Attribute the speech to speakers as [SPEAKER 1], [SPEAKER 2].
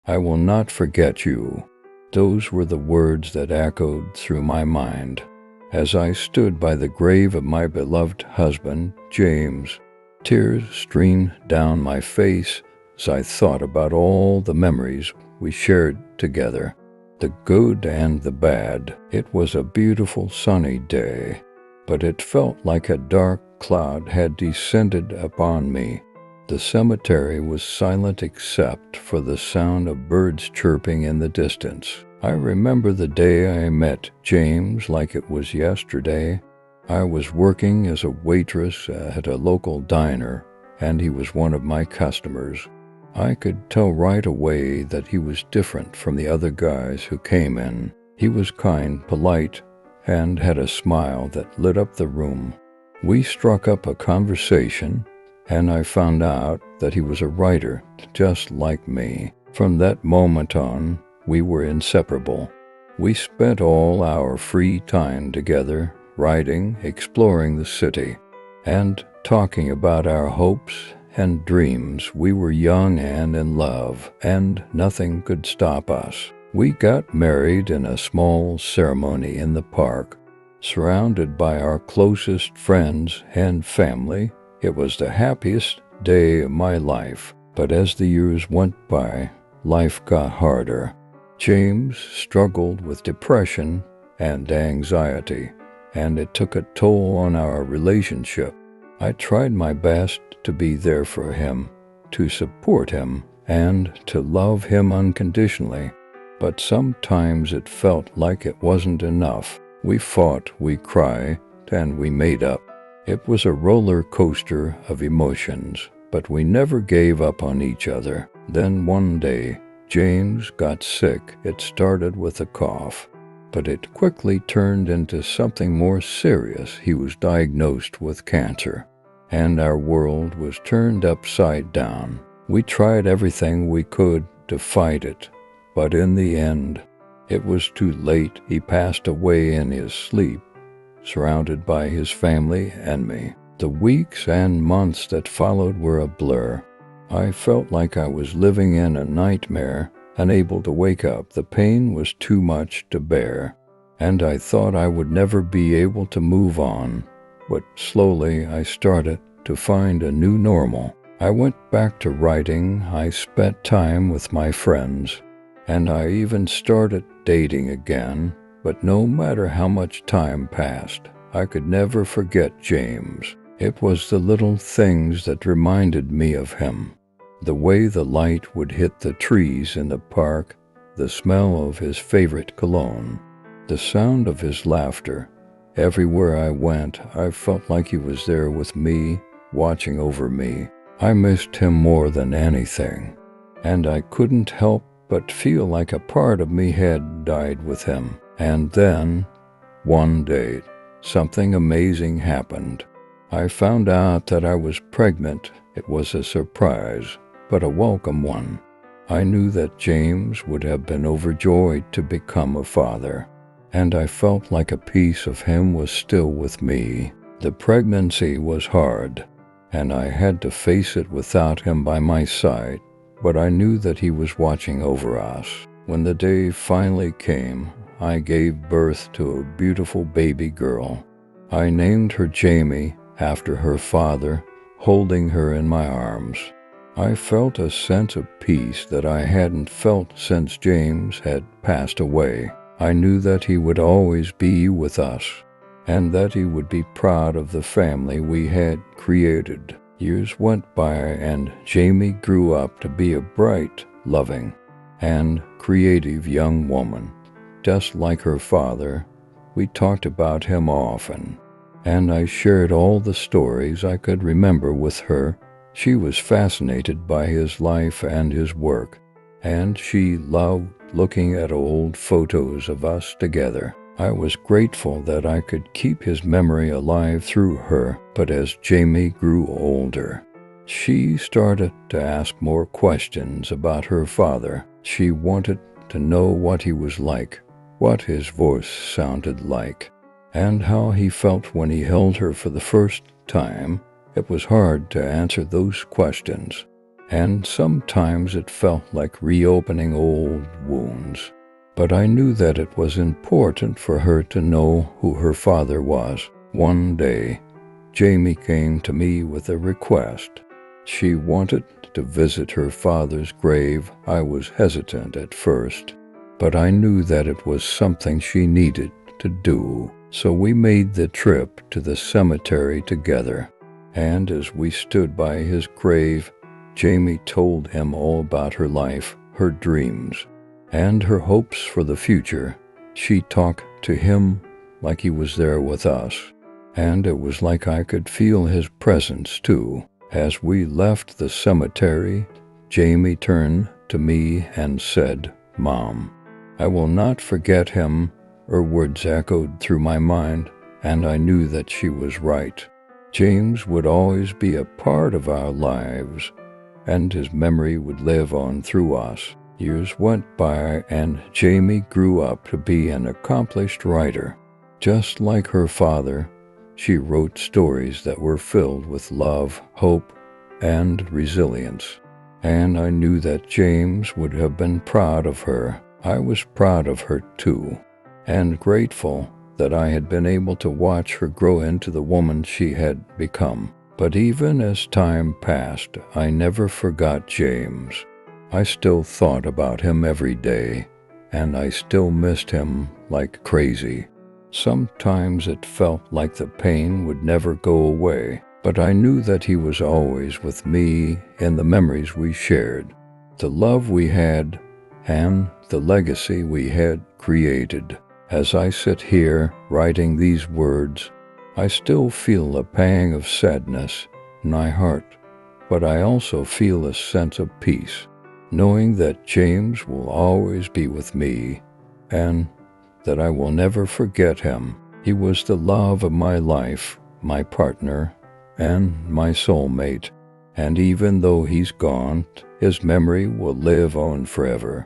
[SPEAKER 1] I will not forget you." Those were the words that echoed through my mind as I stood by the grave of my beloved husband, James. Tears streamed down my face as I thought about all the memories we shared together, the good and the bad. It was a beautiful sunny day, but it felt like a dark cloud had descended upon me. The cemetery was silent except for the sound of birds chirping in the distance. I remember the day I met James like it was yesterday. I was working as a waitress at a local diner, and he was one of my customers. I could tell right away that he was different from the other guys who came in. He was kind, polite, and had a smile that lit up the room. We struck up a conversation, and I found out that he was a writer, just like me. From that moment on, we were inseparable. We spent all our free time together, writing, exploring the city, and talking about our hopes and dreams. We were young and in love, and nothing could stop us. We got married in a small ceremony in the park, surrounded by our closest friends and family. It was the happiest day of my life, but as the years went by, life got harder. James struggled with depression and anxiety, and it took a toll on our relationship. I tried my best to be there for him, to support him, and to love him unconditionally, but sometimes it felt like it wasn't enough. We fought, we cried, and we made up. It was a roller coaster of emotions, but we never gave up on each other. Then one day, James got sick. It started with a cough, but it quickly turned into something more serious. He was diagnosed with cancer, and our world was turned upside down. We tried everything we could to fight it, but in the end, it was too late. He passed away in his sleep, surrounded by his family and me. The weeks and months that followed were a blur. I felt like I was living in a nightmare, unable to wake up. The pain was too much to bear, and I thought I would never be able to move on. But slowly I started to find a new normal. I went back to writing, I spent time with my friends, and I even started dating again. But no matter how much time passed, I could never forget James. It was the little things that reminded me of him. The way the light would hit the trees in the park, the smell of his favorite cologne, the sound of his laughter. Everywhere I went, I felt like he was there with me, watching over me. I missed him more than anything, and I couldn't help but feel like a part of me had died with him. And then, one day, something amazing happened. I found out that I was pregnant. It was a surprise, but a welcome one. I knew that James would have been overjoyed to become a father, and I felt like a piece of him was still with me. The pregnancy was hard, and I had to face it without him by my side, but I knew that he was watching over us. When the day finally came, I gave birth to a beautiful baby girl. I named her Jamie after her father, holding her in my arms. I felt a sense of peace that I hadn't felt since James had passed away. I knew that he would always be with us, and that he would be proud of the family we had created. Years went by, and Jamie grew up to be a bright, loving, and creative young woman. Just like her father, we talked about him often, and I shared all the stories I could remember with her. She was fascinated by his life and his work, and she loved looking at old photos of us together. I was grateful that I could keep his memory alive through her, but as Jamie grew older, she started to ask more questions about her father. She wanted to know what he was like, what his voice sounded like, and how he felt when he held her for the first time. It was hard to answer those questions, and sometimes it felt like reopening old wounds. But I knew that it was important for her to know who her father was. One day, Jamie came to me with a request. She wanted to visit her father's grave. I was hesitant at first, but I knew that it was something she needed to do. So we made the trip to the cemetery together. And as we stood by his grave, Jamie told him all about her life, her dreams, and her hopes for the future. She talked to him like he was there with us, and it was like I could feel his presence too. As we left the cemetery, Jamie turned to me and said, "Mom, I will not forget him." Her words echoed through my mind, and I knew that she was right. James would always be a part of our lives, and his memory would live on through us. Years went by, and Jamie grew up to be an accomplished writer. Just like her father, she wrote stories that were filled with love, hope, and resilience. And I knew that James would have been proud of her. I was proud of her too, and grateful that I had been able to watch her grow into the woman she had become. But even as time passed, I never forgot James. I still thought about him every day, and I still missed him like crazy. Sometimes it felt like the pain would never go away, but I knew that he was always with me in the memories we shared, the love we had, and the legacy we had created. As I sit here writing these words, I still feel a pang of sadness in my heart, but I also feel a sense of peace, knowing that James will always be with me and that I will never forget him. He was the love of my life, my partner, and my soulmate, and even though he's gone, his memory will live on forever.